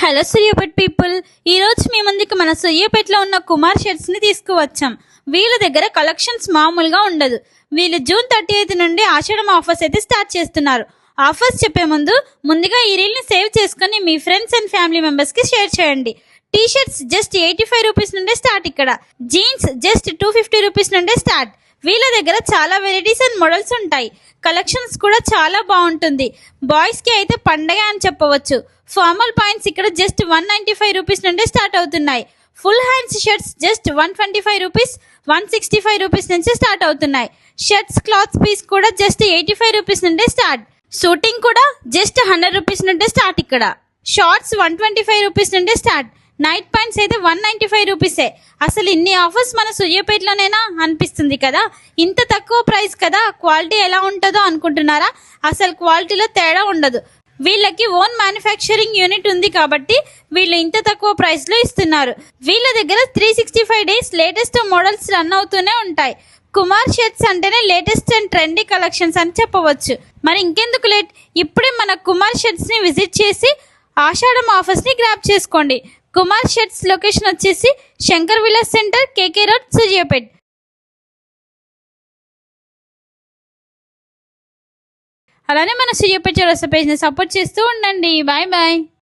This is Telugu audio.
హలో సూర్యాపేట్ పీపుల్, ఈరోజు మీ ముందుకు మన సూర్యాపేటలో ఉన్న కుమార్ షర్ట్స్ని తీసుకువచ్చాం. వీళ్ళ దగ్గర కలెక్షన్స్ మామూలుగా ఉండదు. వీళ్ళు జూన్ 30 నుండి ఆషాఢం ఆఫర్స్ అయితే స్టార్ట్ చేస్తున్నారు. ఆఫర్స్ చెప్పే ముందుగా ఈ రీల్ని సేవ్ చేసుకుని మీ ఫ్రెండ్స్ అండ్ ఫ్యామిలీ మెంబర్స్కి షేర్ చేయండి. టీ షర్ట్స్ జస్ట్ 85 రూపీస్ నుండే స్టార్ట్. ఇక్కడ జీన్స్ జస్ట్ 250 రూపీస్ నుండే స్టార్ట్. వీళ్ళ దగ్గర చాలా వెరైటీస్ అండ్ మోడల్స్ ఉంటాయి. కలెక్షన్స్ కూడా చాలా బాగుంటుంది. బాయ్స్కి అయితే పండగ అని చెప్పవచ్చు. ఫార్మల్ పాయింట్స్ ఇక్కడ జస్ట్ 195 రూపీస్ నుండే స్టార్ట్ అవుతున్నాయి. Full hands shirts just 125 rupees, 165 rupees నుంచి స్టార్ట్ అవుతున్నాయి. షర్ట్స్ క్లాత్ పీస్ కూడా జస్ట్ 85 రూపీస్ నుండే స్టార్ట్. షూటింగ్ కూడా జస్ట్ 100 రూపీస్ నుండే స్టార్ట్. ఇక్కడ షార్ట్స్ 125 రూపీస్ నుండే స్టార్ట్. నైట్ ప్యాంట్స్ అయితే 195 రూపీసే. అసలు ఇన్ని ఆఫర్స్ మన సూర్యాపేటలోనేనా అనిపిస్తుంది కదా. ఇంత తక్కువ ప్రైస్ కదా, క్వాలిటీ ఎలా ఉంటుందో అనుకుంటున్నారా? అసలు క్వాలిటీలో తేడా ఉండదు. వీళ్ళకి ఓన్ మ్యానుఫ్యాక్చరింగ్ యూనిట్ ఉంది కాబట్టి వీళ్ళు ఇంత తక్కువ ప్రైస్లో ఇస్తున్నారు. వీళ్ళ దగ్గర 365 డేస్ లేటెస్ట్ మోడల్స్ రన్ అవుతూనే ఉంటాయి. కుమార్ షర్ట్స్ అంటేనే లేటెస్ట్ అండ్ ట్రెండీ కలెక్షన్స్ అని చెప్పవచ్చు. మరి ఇంకెందుకు లేట్, ఇప్పుడే మన కుమార్ షర్ట్స్ని విజిట్ చేసి ఆషాఢం ఆఫర్స్ని గ్రాప్ చేసుకోండి. కుమార్ షర్ట్స్ లొకేషన్ వచ్చేసి Shankar Vilas center, KK road, Suryapet. అలానే మన సూర్యాపేట పేజ్ని సపోర్ట్ చేస్తూ ఉండండి. Bye bye.